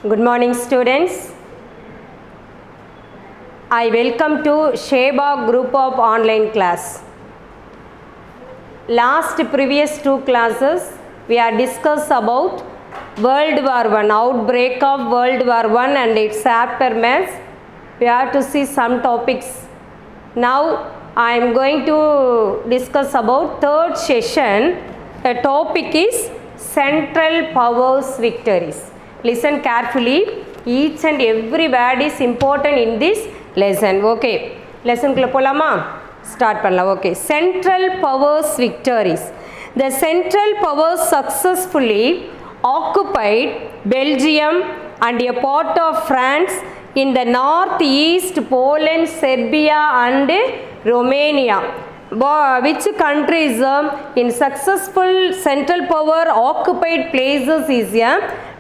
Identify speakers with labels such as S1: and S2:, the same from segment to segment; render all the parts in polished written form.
S1: Good morning, students. I welcome to Sheba group of online class. Last previous two classes, we are discussed about World War I, outbreak of World War I and its aftermath. We have to see some topics. Now, I am going to discuss about third session. The topic is Central Powers Victories. Listen carefully. Each and every word is important in this lesson. Okay. Lesson ku polama start pannalam. Okay. Central Powers Victories. The Central Powers successfully occupied Belgium and a part of France in the northeast, Poland, Serbia and Romania. Which countries in successful Central Power occupied places is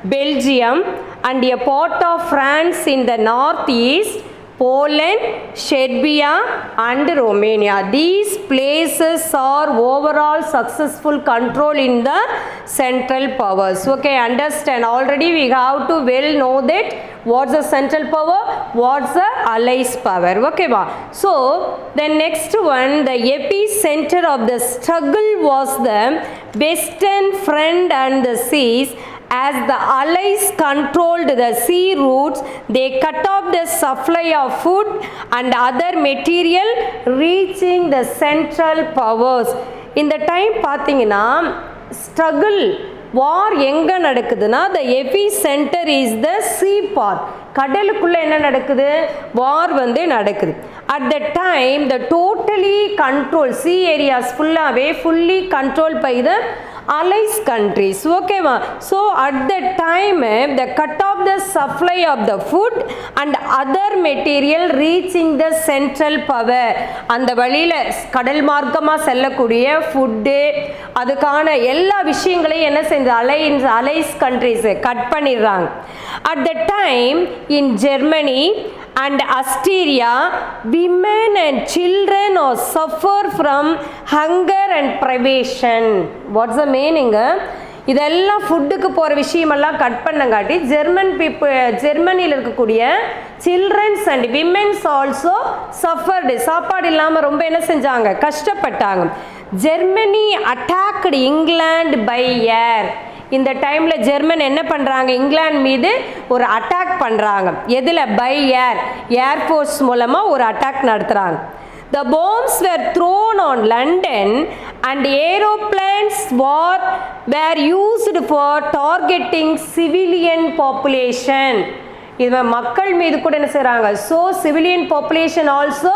S1: Belgium and a part of France in the northeast, Poland, Serbia and Romania. These places are overall successful control in the Central Powers. Okay, understand. Already we have to well know that what's the Central Power, what's the Allies power. Okay, so the next one, the epicenter of the struggle was the Western Front and the seas. As the Allies controlled the sea routes, they cut off the supply of food and other material reaching the Central Powers. In the time பார்த்தீங்கன்னா struggle war எங்க நடக்குதுன்னா the epicenter is the sea part. கடலுக்குள்ள என்ன நடக்குது? war வந்து நடக்குது. At the time the totally control sea areas fully controlled by the Allies countries. Okay, so at that time the cut off the supply of the food and other material reaching the Central Power. அந்த வழியில கடல் மார்க்கமா செல்லக்கூடிய food அதுக்கான எல்லா விஷயங்களையும் என்ன செஞ்ச Allies countries கட் பண்ணிடுறாங்க. At the time in Germany and Austria, women and children are suffer from hunger and privation. What's the meaning? இதெல்லாம் ஃபுட்டுக்கு போகிற விஷயமெல்லாம் கட் பண்ணங்காட்டி ஜெர்மனியில் இருக்கக்கூடிய childrens and womens also suffered. சாப்பாடு இல்லாமல் ரொம்ப என்ன செஞ்சாங்க? கஷ்டப்பட்டாங்க. Germany attacked England by air. இந்த டைமில் ஜெர்மன் என்ன பண்ணுறாங்க? இங்கிலாந்து மீது ஒரு அட்டாக் பண்ணுறாங்க. எதில்? By air. ஏர்ஃபோர்ஸ் மூலமாக ஒரு அட்டாக் நடத்துகிறாங்க. The bombs were thrown on London and aeroplanes were used for targeting civilian population. இது மக்கள் மீது கூட என்ன செய்கிறாங்க? So civilian population also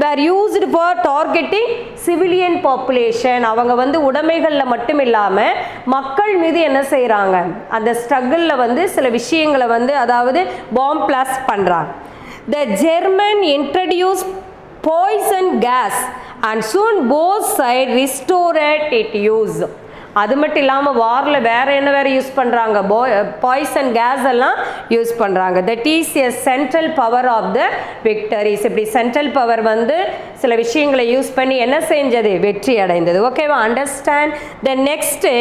S1: were used for targeting civilian population. அவங்க வந்து உடைமைகளில் மட்டும் இல்லாமல் மக்கள் மீது என்ன செய்கிறாங்க? அந்த ஸ்ட்ரகிளில் வந்து சில விஷயங்களை வந்து அதாவது பாம் பிளாஸ்ட் பண்ணுறாங்க. The German introduced poison gas and soon both sides restored its use. அது மட்டும் இல்லாமல் வாரில் வேறு என்ன வேறு யூஸ் பண்ணுறாங்க? பாய்சன் கேஸ் எல்லாம் யூஸ் பண்ணுறாங்க. That is a central power of the victories. இப்படி சென்ட்ரல் பவர் வந்து சில விஷயங்களை யூஸ் பண்ணி என்ன செஞ்சது? வெற்றி அடைந்தது. ஓகேவா? Understand. The next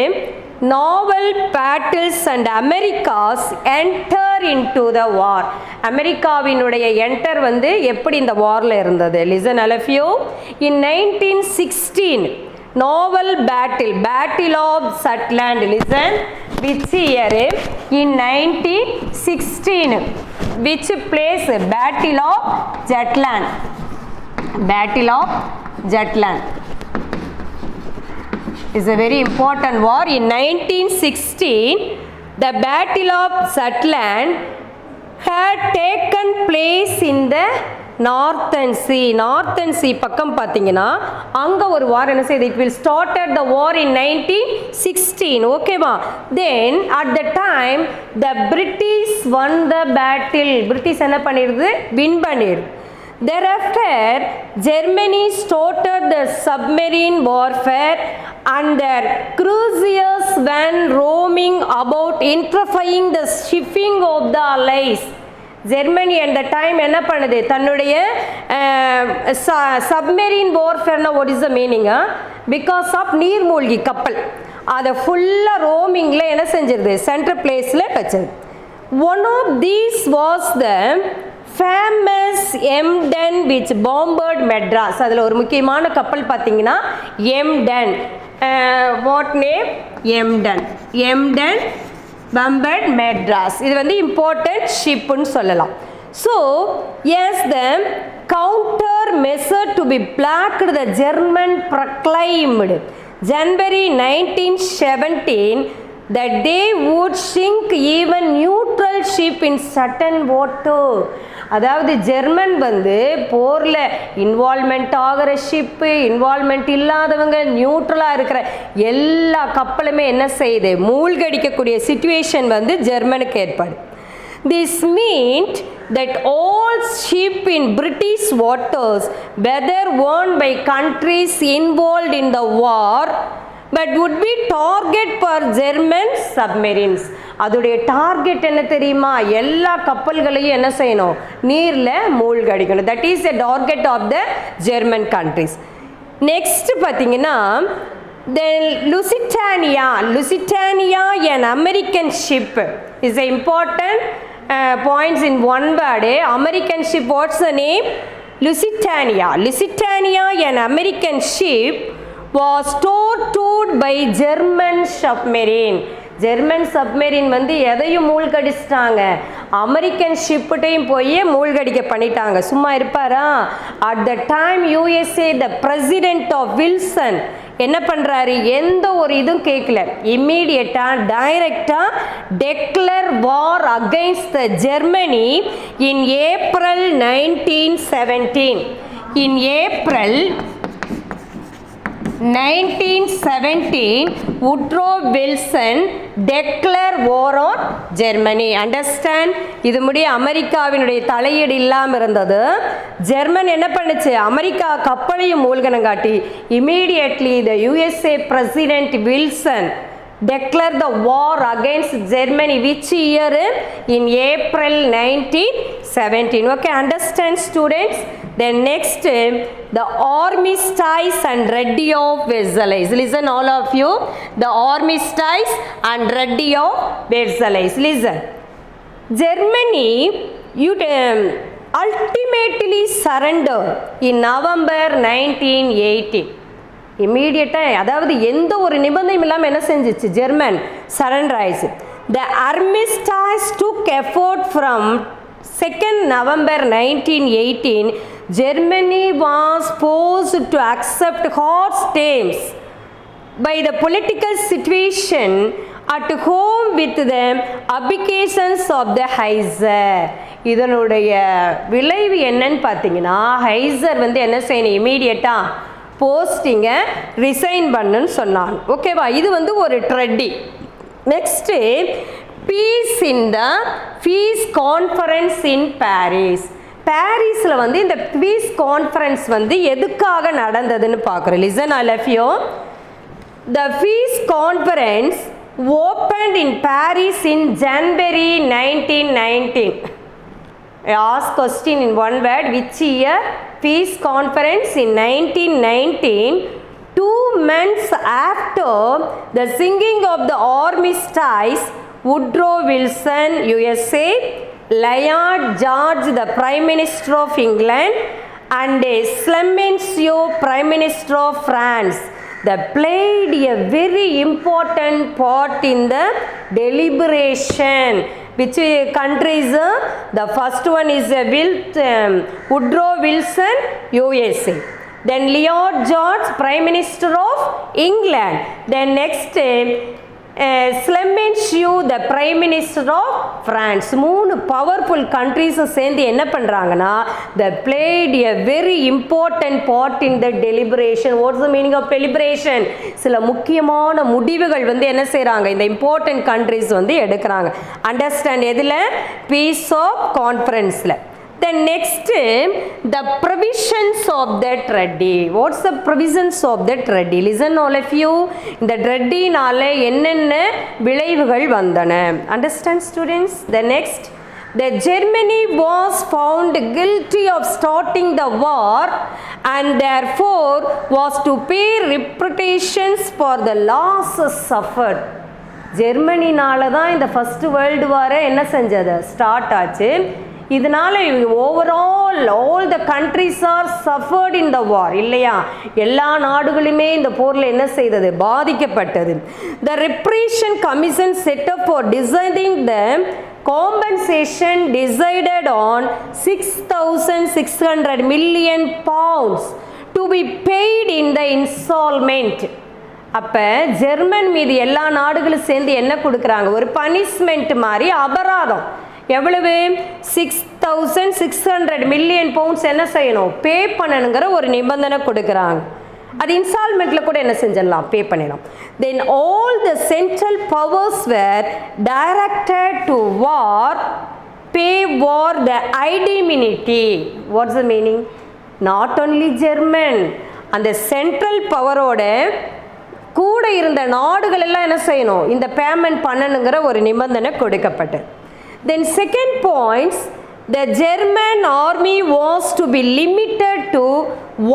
S1: naval battles and America's enter into the war. அமெரிக்காவினுடைய என்டர் வந்து எப்படி இந்த வாரில் இருந்தது? Listen all of you. In 1916 naval battle of Jutland. Listen, which year? In 1916. Which place? Battle of Jutland. Battle of Jutland is a very important war. In 1916 the Battle of Jutland had taken place in the Northern Sea பக்கம் பார்த்தீங்கன்னா அங்கே ஒரு வார் என்ன செய்யுது? It will started the war in 1916. ஓகேவா? Then at the time the British won the battle. British என்ன பண்ணிடுது? Win பண்ணிடுது. Thereafter Germany started the submarine warfare and their cruisers went roaming about interfering the shipping of the Allies. Germany அந்த time என்ன பண்ணுது? தன்னுடைய submarine வார்ஃபேர்னா what is the meaning? Because of நீர்மூழ்கி கப்பல் அதை ஃபுல்லாக ரோமிங்கில் என்ன செஞ்சிருது, சென்ட்ரல் பிளேஸில் வச்சது. One of these was the famous Emden which bombarded Madras. அதில் ஒரு முக்கியமான கப்பல் பார்த்தீங்கன்னா Emden. What name? Emden. Emden bombarded Madras. இது வந்து இம்பார்ட்டன்ட் ஷிப்புன்னு சொல்லலாம். So as the counter measure to be blocked the German proclaimed January 1917 that they would sink even neutral ship in certain water. அதாவது ஜெர்மன் வந்து போரில் இன்வால்மெண்ட் ஆகிற ship, involvement இல்லாதவங்க, நியூட்ரலாக இருக்கிற எல்லா கப்பலுமே என்ன செய்யுது, மூழ்கடிக்கக்கூடிய சிச்சுவேஷன் வந்து ஜெர்மனுக்கு ஏற்படும். This meant that all ships in British waters, whether owned by countries involved in the war, but would be target for German submarines. அதோடைய டார்கெட் என்ன தெரியுமா, எல்லா கப்பல்களையும் என்ன செய்யணும், நீரில் மூழ்கடிக்கணும். That is a target of the German countries. Next பார்த்தீங்கன்னா the Lusitania, an American ship, is an important points in one word. American ship, what's the name? Lusitania. Lusitania, an American ship, was torpedoed by German submarine. German submarine வந்து எதையும் மூழ்கடிச்சிட்டாங்க, American ஷிப்டையும் போய் மூழ்கடிக்க பண்ணிட்டாங்க. சும்மா இருப்பாரா? At the time USA the president of Wilson என்ன பண்ணுறாரு, எந்த ஒரு இதுவும் கேட்கல, இம்மீடியட்டாக டைரக்டாக declare war against the Germany in April 1917. In April 1917 Woodrow Wilson declare war on Germany. Understand? இது முடிய அமெரிக்காவினுடைய தலையீடு இல்லாமல் இருந்தது. ஜெர்மன் என்ன பண்ணுச்சு, America கப்பலையும் மூழ்கனங்காட்டி immediately the USA President Wilson declare the war against Germany. Which year? In April 1917. Okay, understand students? Then next, the armistice and ready of Versailles. Listen all of you. The armistice and ready of Versailles. Listen. Germany ultimately surrendered in November 1918. இம்மீடியட்டாக, அதாவது எந்த ஒரு நிபந்தனையும் இல்லாமல் என்ன செஞ்சிச்சு, German surrender ஆயிடுச்சு. த armistice took effort from 2nd November 1918. Germany was forced to accept harsh terms by the political situation at home with the abdications of the Kaiser. இதனுடைய விளைவு என்னன்னு பார்த்தீங்கன்னா, ஹைசர் வந்து என்ன செய்யணும், இமீடியட்டாக போஸ்டிங்கை ரிசைன் பண்ணுன்னு சொன்னாங்க. ஓகேவா? இது வந்து ஒரு treaty. Next peace in the peace conference in Paris. பாரிஸில் வந்து இந்த பீஸ் கான்ஃபரன்ஸ் வந்து எதுக்காக நடந்ததுன்னு பார்க்குறோம். Listen all of you. The peace conference opened in Paris in January 1919. I ask question in one word. Which year? Peace conference in 1919. 2 months after the singing of the armistice, Woodrow Wilson, USA, Lloyd George, the Prime Minister of England, and Clemenceau, Prime Minister of France, they played a very important part in the deliberation. Which countries? The first one is Woodrow Wilson, USA. Then Lloyd George, Prime Minister of England. Then next Clemenceau, the Prime Minister of France. 3 powerful countries சேர்ந்து என்ன பண்ணுறாங்கன்னா, they played a very important part in the deliberation. What's the meaning of deliberation? சில முக்கியமான முடிவுகள் வந்து என்ன செய்கிறாங்க, இந்த important countries வந்து எடுக்கிறாங்க. Understand? எதில்? Peace of Conference-ல. Then next, the provisions of the treaty. What's the provisions of the treaty? Listen all of you. இந்த treaty-னால என்னென்ன விளைவுகள் வந்தன? Understand students? The next, the Germany was found guilty of starting the war and therefore was to pay reparations for the losses suffered. ஜெர்மனினால தான் இந்த first world வாரை என்ன செஞ்சது start ஆச்சு. இதனால overall all the countries are suffered in the war இல்லையா, எல்லா நாடுகளுமே இந்த போரில் என்ன செய்தது பாதிக்கப்பட்டது. The reparation commission set up for deciding the compensation decided on 6,600 million pounds to be paid in the installment. அப்போ ஜெர்மன் மீது எல்லா நாடுகளும் சேர்ந்து என்ன கொடுக்குறாங்க, ஒரு பனிஷ்மெண்ட் மாதிரி அபராதம். எவ்வளவு 6,600 மில்லியன் பவுண்ட்ஸ் என்ன செய்யணும் பே பண்ணணுங்கிற ஒரு நிபந்தனை கொடுக்குறாங்க. அது இன்ஸ்டால்மெண்ட்டில் கூட என்ன செஞ்சிடலாம் பே பண்ணிடலாம். Then all the central powers were directed to war pay war the indemnity. What's the meaning? Not only German, அந்த சென்ட்ரல் பவரோட கூட இருந்த நாடுகள் எல்லாம் என்ன செய்யணும் இந்த பேமெண்ட் பண்ணணுங்கிற ஒரு நிபந்தனை கொடுக்கப்பட்டது. Then second points, the German army was to be limited to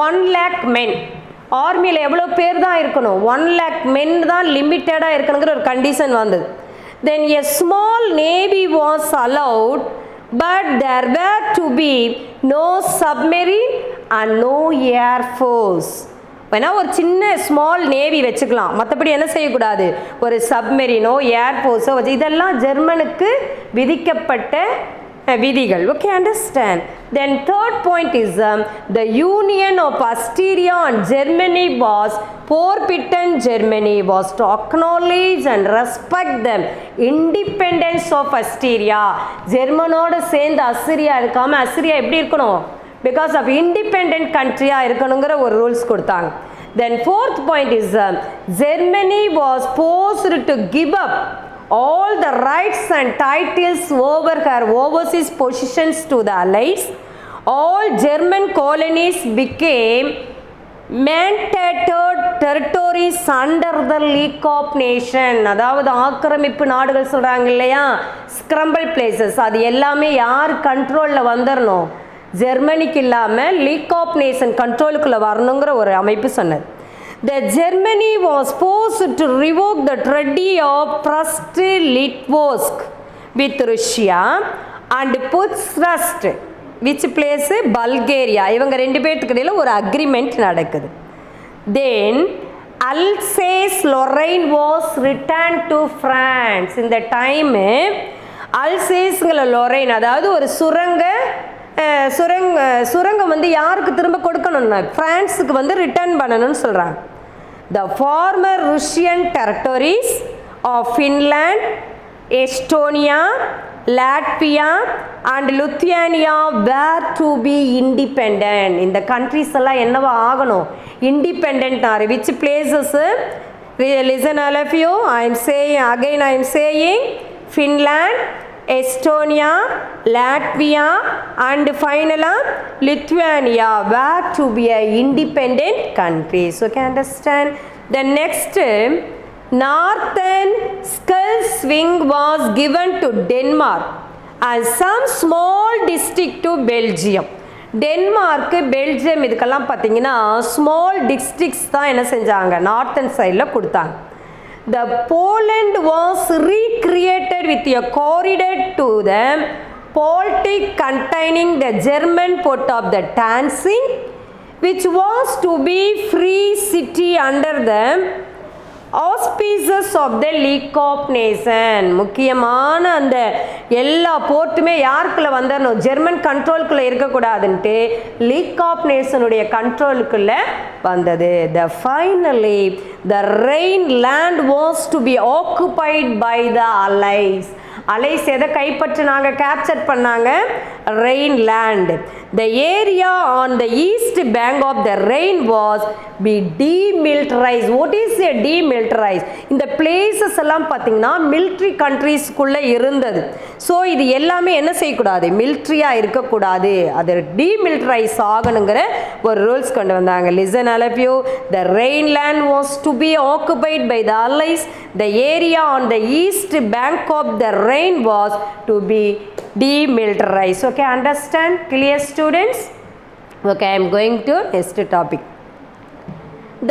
S1: 1 lakh men. ஆர்மியில் எவ்வளோ பேர் தான் இருக்கணும், 1 lakh men தான் லிமிட்டடாக இருக்கணுங்கிற ஒரு கண்டிஷன் வந்தது. Then a small navy was allowed, but there were to be no submarine and no air force. வேணா ஒரு சின்ன ஸ்மால் நேவி வச்சுக்கலாம், மற்றபடி என்ன செய்யக்கூடாது ஒரு சப்மெரினோ ஏர்ஃபோர்ஸோ வச்சு, இதெல்லாம் ஜெர்மனுக்கு விதிக்கப்பட்ட விதிகள். Okay, understand. Then third point is the union of Austria and Germany was forbidden. Germany was to acknowledge and respect the independence of Austria. ஜெர்மனோட சேர்ந்து அஸ்திரியா இருக்காம, அஸ்திரியா எப்படி இருக்கணும் பிகாஸ் ஆஃப் இண்டிபெண்ட் கண்ட்ரியாக இருக்கணுங்கிற ஒரு ரூல்ஸ் கொடுத்தாங்க. Then fourth point is Germany was forced to give up all the rights and titles over her overseas possessions to the allies. All German colonies became mandated territories under the League of Nations. அதாவது ஆக்கிரமிப்பு நாடுகள் சொல்கிறாங்க இல்லையா, scramble places, அது எல்லாமே யார் கண்ட்ரோலில் வந்துடணும், ஜெர்மனிக்கு இல்லாமல் லீக் ஆஃப் நேஷன் கண்ட்ரோலுக்குள்ளே வரணுங்கிற ஒரு அமைப்பு சொன்னது. The Germany was forced to revoke the treaty of Brest-Litovsk with Russia and Budapest, which place Bulgaria. இவங்க ரெண்டு பேர்த்துக்கு இடையில் ஒரு அக்ரிமெண்ட் நடக்குது. Then Alsace-Lorraine was returned to France. இந்த டைம் அல்சேஸ்ங்கிற லொரைன், அதாவது ஒரு சுரங்கம் வந்து யாருக்கு திரும்ப கொடுக்கணும்னா பிரான்ஸுக்கு வந்து ரிட்டர்ன் பண்ணணும்னு சொல்கிறாங்க. The former Russian territories of Finland, Estonia, Latvia and Lithuania were to be independent. இந்த கண்ட்ரிஸ் எல்லாம் என்னவா ஆகணும், இண்டிபெண்ட் ஆறு. Which places? Listen all of you, I am saying again, I am saying Finland, Estonia, Latvia and finally Lithuania were to be an independent country. So can understand. The next northern Schleswig was given to Denmark and some small district to Belgium. Denmark, Belgium இதுக்கெல்லாம் பார்த்தீங்கன்னா small districts தான் என்ன செஞ்சாங்க northern சைடில் கொடுத்தாங்க. The Poland was recreated with a corridor to the Baltic containing the German port of the Danzig, which was to be free city under the auspices of the League of Nations. முக்கியமான அந்த எல்லா போர்ட்டுமே யாருக்குள்ளே வந்துடணும், German கண்ட்ரோலுக்குள்ளே இருக்கக்கூடாதுன்ட்டு league of நேஷனுடைய கண்ட்ரோலுக்குள்ளே வந்தது. The finally the Rhine land was to be occupied by the Allies. Allies எதை கைப்பற்றினாங்க, capture பண்ணாங்க, Rhineland. The area on the east bank of the Rhine was be demilitarise. What is a demilitarise? இந்த places எல்லாம் பார்த்தீங்கன்னா military கண்ட்ரீஸ்க்குள்ளே இருந்தது. So இது எல்லாமே என்ன செய்யக்கூடாது, மிலிட்ரியாக இருக்கக்கூடாது, அது டீமிலிட்டரைஸ் ஆகணுங்கிற ஒரு ரூல்ஸ் கொண்டு வந்தாங்க. Listen all of you, the Rhineland was to be occupied by the allies. The area on the east bank of the Rhine was to be demilitarize. Okay, understand? Clear, students? Okay, I am going to next topic.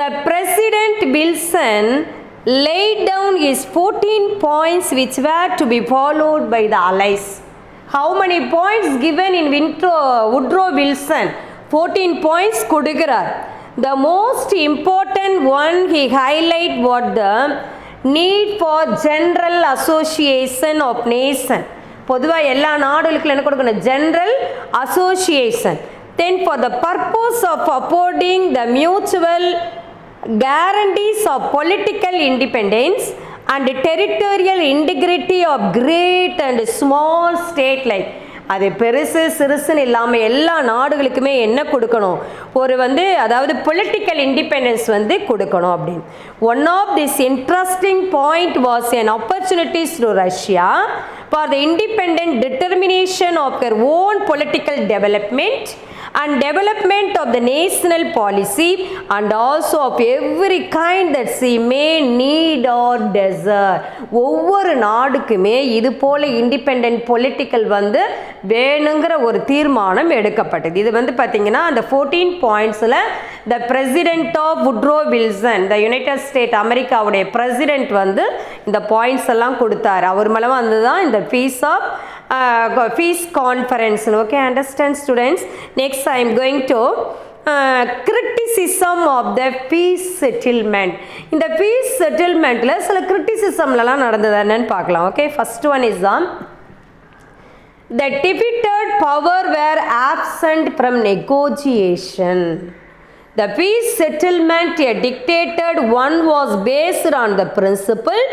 S1: The President Wilson laid down his 14 points which were to be followed by the Allies. How many points given in Woodrow Wilson? 14 points கொடுக்கிறார். The most important one he highlight what the need for general association of nation. பொதுவாக எல்லா நாடுகளுக்கும் என்ன கொடுக்கணும்? General association. Then for the purpose of affording the mutual guarantees of political independence and territorial integrity of great and small state like. அது பெருசு சிறுசுன்னு இல்லாமல் எல்லா நாடுகளுக்குமே என்ன கொடுக்கணும்? ஒரு அதாவது பொலிட்டிக்கல் இண்டிபெண்டன்ஸ் கொடுக்கணும் அப்படின்னு. One of this interesting point was an opportunities to Russia for the independent determination of their own political development and development of the national policy and also of every kind that she may need or desire. ஒவ்வொரு நாடுக்குமே இது போல independent political வேணுங்கிற ஒரு தீர்மானம் எடுக்கப்பட்டது. இது பார்த்தீங்கன்னா அந்த 14 பாயிண்ட்ஸில் the president of Woodrow Wilson, the United State அமெரிக்காவுடைய பிரசிடென்ட் இந்த பாயிண்ட்ஸ் எல்லாம் கொடுத்தாரு. அவர் மூலமாக தான் இந்த peace conference. Okay, understand, students? Next I am going to criticism of the peace settlement. இந்த peace settlementல சில criticismலாம் நடந்தது என்னன்னு பார்க்கலாம். Okay, first one is the defeated power were absent from negotiation. The peace settlement, a dictated one, was based on the principle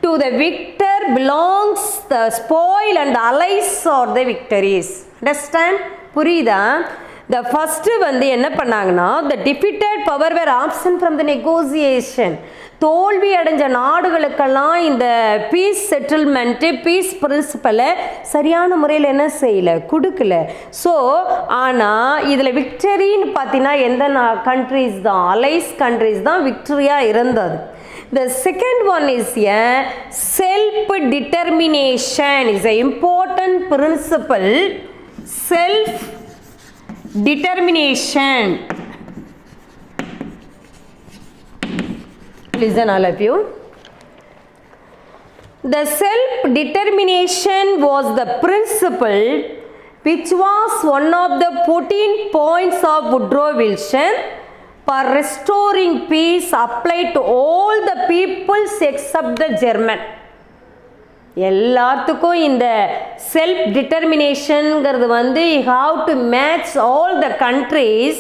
S1: to the victor belongs the spoil and the allies are the victories. Understand? புரியுதா? The first என்ன பண்ணாங்கன்னா, the defeated power were absent from the negotiation. தோல்வி அடைஞ்ச நாடுகளுக்கெல்லாம் இந்த piece settlement piece பிரின்சிபலை சரியான முறையில் என்ன செய்யலை, கொடுக்கல. ஸோ ஆனால் இதில் விக்டரின்னு பார்த்தீங்கன்னா எந்த கண்ட்ரிஸ் தான், அலைஸ் கண்ட்ரிஸ் தான் விக்டரியாக இருந்தது. The second one is a self-determination is an important principle. Self-determination. Listen all of you. The self-determination was the principle which was one of the 14 points of Woodrow Wilson for restoring peace applied to all the peoples except the German. எல்லாத்துக்கும் இந்த self டிட்டர்மினேஷன்ங்கிறது you have to match all the countries.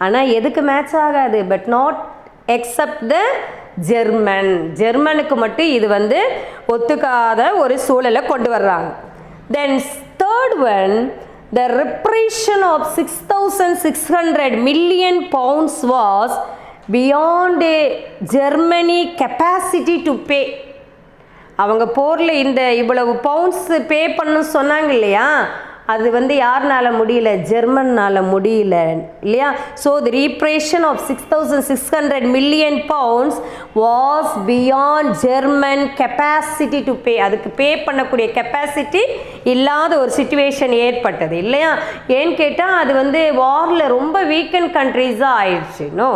S1: ஆனால் எதுக்கு match ஆகாது? But not except the ஜெர்மனுக்கு மட்டும் இது ஒத்துக்காத ஒரு சூழலை கொண்டு வர்றாங்க. Then third one, the repression of 6,600 million pounds was beyond a Germany capacity to pay. அவங்க போரில் இந்த இவ்வளவு பவுண்ட்ஸ் பே பண்ண சொன்னாங்க இல்லையா, அது யாருனால முடியல? ஜெர்மன்னால முடியல இல்லையா. So the repression of 6,600 million pounds was beyond German capacity to pay. அதுக்கு பே பண்ணக்கூடிய கெப்பாசிட்டி இல்லாத ஒரு சிச்சுவேஷன் ஏற்பட்டது இல்லையா. ஏன்னு கேட்டால் அது வாரில் ரொம்ப வீக்கன் கண்ட்ரீஸாக ஆயிடுச்சு. No.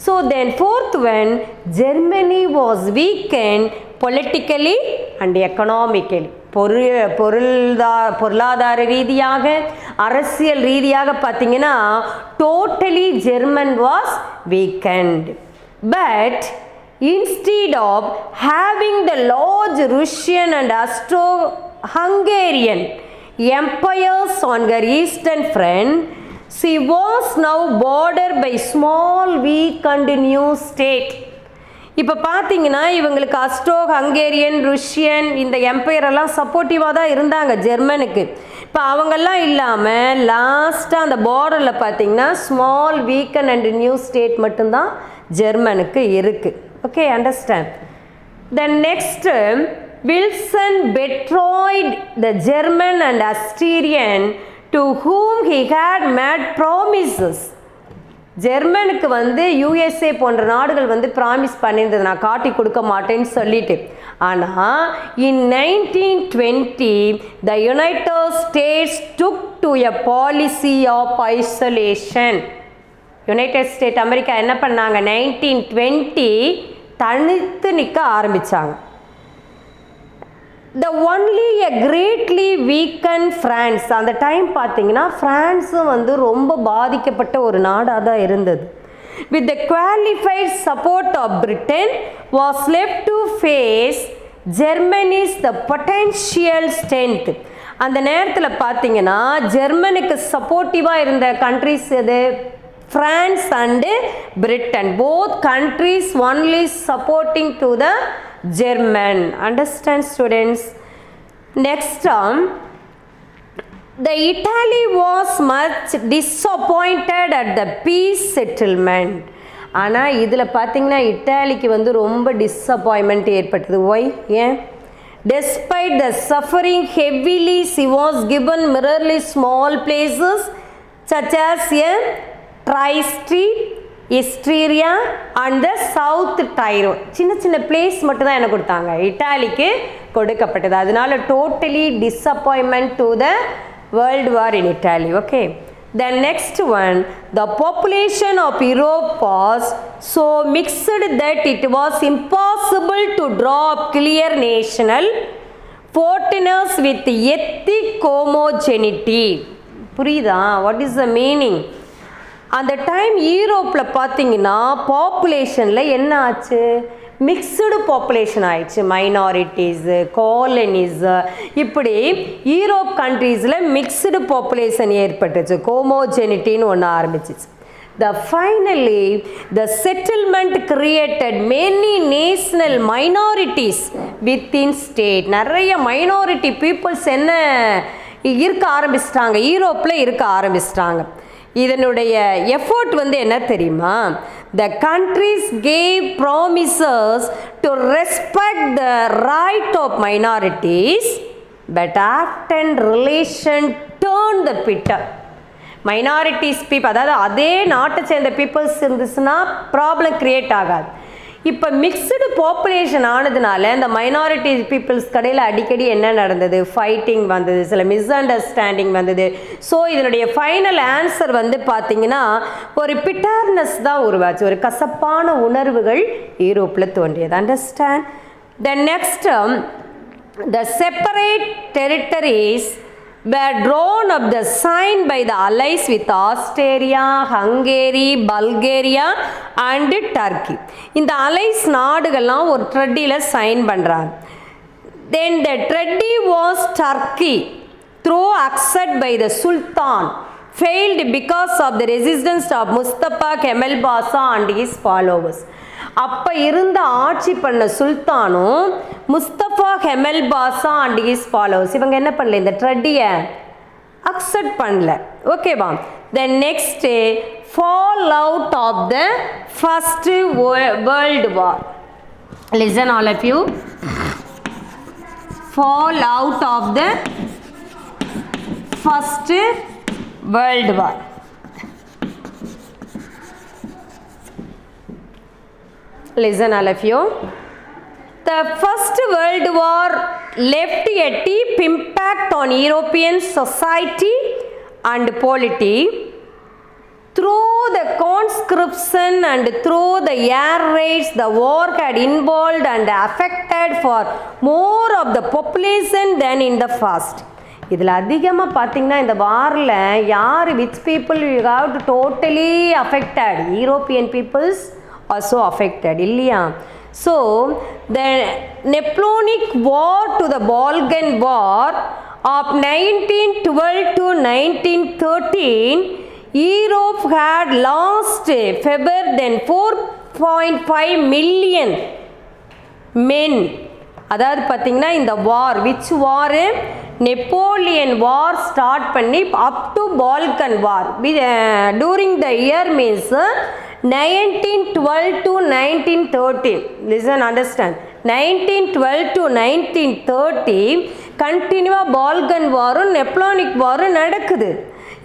S1: So then fourth one, Germany was weaken politically and economically. பொருளாதார ரீதியாக அரசியல் ரீதியாக பார்த்தீங்கன்னா totally German was weakened. But instead of having the large Russian and Austro-Hungarian empires on her eastern front, she was now bordered by small, weak and new state. இப்போ பார்த்தீங்கன்னா இவங்களுக்கு Hungarian, ருஷ்யன் இந்த எம்பையரெல்லாம் சப்போர்ட்டிவாக தான் இருந்தாங்க ஜெர்மனுக்கு. இப்போ அவங்கெல்லாம் இல்லாமல் லாஸ்ட்டாக அந்த பார்டரில் பார்த்தீங்கன்னா ஸ்மால், வீக்கன் அண்ட் நியூ ஸ்டேட் மட்டும்தான் ஜெர்மனுக்கு இருக்குது. Okay, understand. Then next, Wilson betrayed the German and Austrian to whom he had made promises. ஜெர்மனுக்கு யூஎஸ்ஏ போன்ற நாடுகள் ப்ராமிஸ் பண்ணியிருந்தது, நான் காட்டி கொடுக்க மாட்டேன்னு சொல்லிட்டு. ஆனால் in 1920 the United States took to a policy of isolation. United state America என்ன பண்ணாங்க? 1920 தனித்து நிற்க ஆரம்பித்தாங்க. The only a greatly weakened France, அந்த டைம் பார்த்தீங்கன்னா ஃப்ரான்ஸும் வந்து ரொம்ப பாதிக்கப்பட்ட ஒரு நாடாக தான் இருந்தது. With the qualified support of Britain was left to face Germany's the potential strength. அந்த நேரத்தில் பார்த்தீங்கன்னா ஜெர்மனிக்கு சப்போர்ட்டிவாக இருந்த கண்ட்ரிஸ் எது? France and Britain. Both countries only supporting to the German. Understand students? Next term, the Italy was much disappointed at the peace settlement. ஆனால் இதில் பார்த்தீங்கன்னா இட்டாலிக்கு வந்து ரொம்ப டிஸப்பாயின்மெண்ட் ஏற்பட்டது. ஒய்? ஏன்? Despite the suffering heavily, she was given merely small places such as Class-3, Istria and the South Tyrol. சின்ன சின்ன place மட்டும் தான் என்ன கொடுத்தாங்க? இட்டாலிக்கு கொடுக்கப்பட்டது. அதனால totally disappointment to the world war in Italy. Okay. The next one, the population of Europe was so mixed that it was impossible to draw up clear national fortness with ethnic homogeneity. புரியுதா? What is the meaning? அந்த time யூரோப்பில் பார்த்தீங்கன்னா பாப்புலேஷனில் என்ன ஆச்சு? Mixed population ஆயிடுச்சு. Minorities, காலனிஸு, இப்படி Europe கண்ட்ரீஸில் mixed population ஏற்பட்டுச்சு. ஹோமோஜெனிட்டின்னு ஒன்று ஆரம்பிச்சிச்சு. Finally, the settlement created many national minorities within state. நிறைய மைனாரிட்டி பீப்புள்ஸ் என்ன இருக்க ஆரம்பிச்சிட்டாங்க, யூரோப்பில் இருக்க ஆரம்பிச்சிட்டாங்க. இதனுடைய எஃபோர்ட் வந்து என்ன தெரியுமா? The countries gave promises to respect the right of minorities, but often relation turned the bitter. Minorities people, அதாவது அதே நாட்டை சேர்ந்த பீப்புள்ஸ் இருந்துச்சுன்னா ப்ராப்ளம் க்ரியேட் ஆகாது. இப்போ மிக்சடு பாப்புலேஷன் ஆனதுனால இந்த மைனாரிட்டி பீப்புள்ஸ் கடையில் அடிக்கடி என்ன நடந்தது? ஃபைட்டிங் வந்தது, சில மிஸ் அண்டர்ஸ்டாண்டிங் வந்தது. ஸோ இதனுடைய ஃபைனல் ஆன்சர் வந்து பார்த்திங்கன்னா ஒரு பிட்டர்னஸ் தான் உருவாச்சு. ஒரு கசப்பான உணர்வுகள் யூரோப்பில் தோன்றியது. Understand? The next, the separate territories were drawn up the sign by the allies with Austria, Hungary, Bulgaria and Turkey. இந்த allies நாடுகள்லாம் ஒரு ட்ரெட்டியில் சைன் பண்ணுறாங்க. Then the treaty was Turkey through accepted by the Sultan failed because of the resistance of Mustafa Kemal Pasha and his followers. அப்போ இருந்த ஆட்சி பண்ண சுல்தானும் Mustafa Kemal Pasha and his followers இவங்க என்ன பண்ணல? இந்த ட்ரெட்டியை அக்செப்ட் பண்ணல. ஓகேவா? The next, fall out of the first world war. Listen all of you. Fall out of the first world war. Listen all of you. The First World War left a deep impact on European society and polity. Through the conscription and through the air raids, the war had involved and affected for more of the population than in the first. இதில் அதிகமாக பார்த்தீங்கன்னா இந்த வாரில் யார் which people you have to totally affected? European peoples also affected, இல்லையா? So the Napoleonic war to the Balkan War of 1912 to 1913, Europe had lost fewer than 4.5 million men. அதாவது பார்த்தீங்கன்னா இந்த war, which war? Napoleon war start பண்ணி up to Balkan war during the year means 1912 to 1913. Listen, understand. 1912 to 1930 கண்டினியூவாக Balkan வாரும் Napoleonic வாரும் நடக்குது.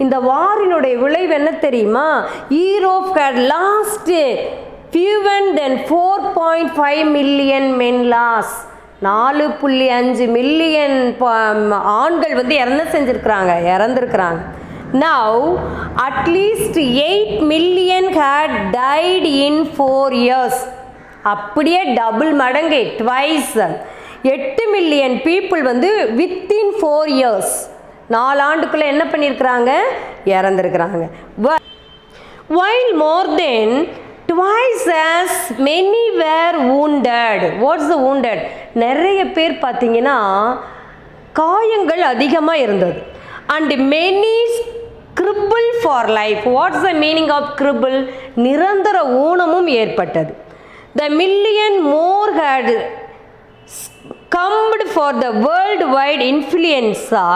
S1: இந்த வாரினுடைய விளைவு என்ன தெரியுமா? Europe had lost fewer than 4.5 million men loss. 4.5 million ஆண்கள் வந்து இறந்துருக்கிறாங்க. Now at least 8 million had died in 4 years. அப்படியே டபுள் மடங்கு twice 8 மில்லியன் பீப்புள் வந்து within 4 years 4 ஆண்டுக்குள்ள என்ன பண்ணியிருக்கிறாங்க, இறந்துருக்கிறாங்க. While more than twice as many were wounded. What's the wounded? நிறைய பேர் பார்த்தீங்கன்னா காயங்கள் அதிகமாக இருந்தது. And many crippled for life. What's the meaning of cripple? நிரந்தர ஊனமும் ஏற்பட்டது. The million more had succumbed for the worldwide influenza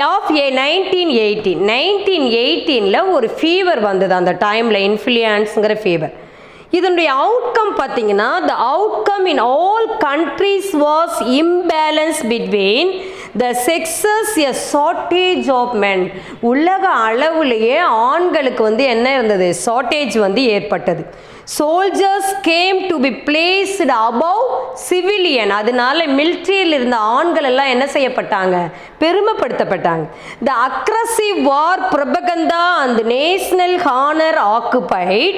S1: of 1918. 1918ல ஒரு fever வந்தது அந்த டைமில், இன்ஃப்ளூயன்ஸுங்கிற ஃபீவர். இதனுடைய அவுட்கம் பார்த்தீங்கன்னா, the outcome in all countries was imbalance between the sexes, a shortage of men. உலக அளவுலேயே ஆண்களுக்கு வந்து என்ன இருந்தது, ஷார்ட்டேஜ் வந்து ஏற்பட்டது. Soldiers came to be placed above civilian. அதனால மிலிட்ரியில் இருந்த ஆண்கள் எல்லாம் என்ன செய்யப்பட்டாங்க, பெருமைப்படுத்தப்பட்டாங்க. The aggressive war propaganda and national honor occupied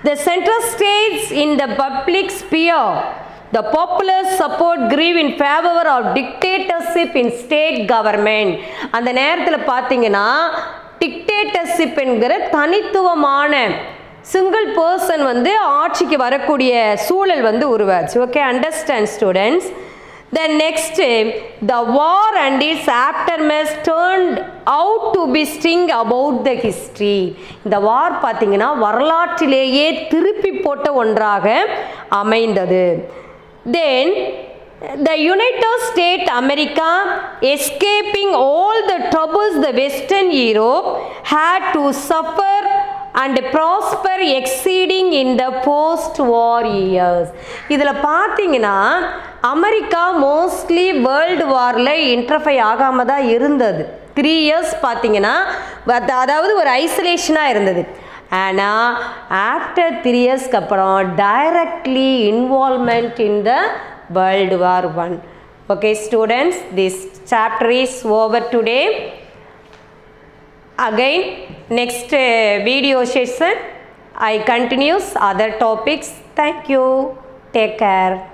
S1: the center stage in the public sphere. The popular support grew in favor of dictatorship in state government. அந்த நேரத்தில் பார்த்தீங்கன்னா dictatorship என்கிற தனித்துவமான சிங்கிள் பர்சன் வந்து ஆட்சிக்கு வரக்கூடிய சூழல் வந்து உருவாச்சு. Okay, understand students. The next, the war and its aftermath turned out to be sting about the history. இந்த வார் பார்த்தீங்கன்னா வரலாற்றிலேயே திருப்பி போட்ட ஒன்றாக அமைந்தது. Then the United States America, escaping all the troubles the Western Europe had to suffer and prosper exceeding in the post-war years. இதில் பார்த்தீங்கன்னா America mostly world வாரில் இன்டர்ஃபை ஆகாமல் தான் இருந்தது. 3 years பார்த்தீங்கன்னா அதாவது ஒரு ஐசோலேஷனாக இருந்தது. ஆனால் ஆஃப்டர் 3 yearsக்கு அப்புறம் directly involvement in the world war 1. Okay students, this chapter is over today. Again, next video session I continues other topics. Thank you. Take care.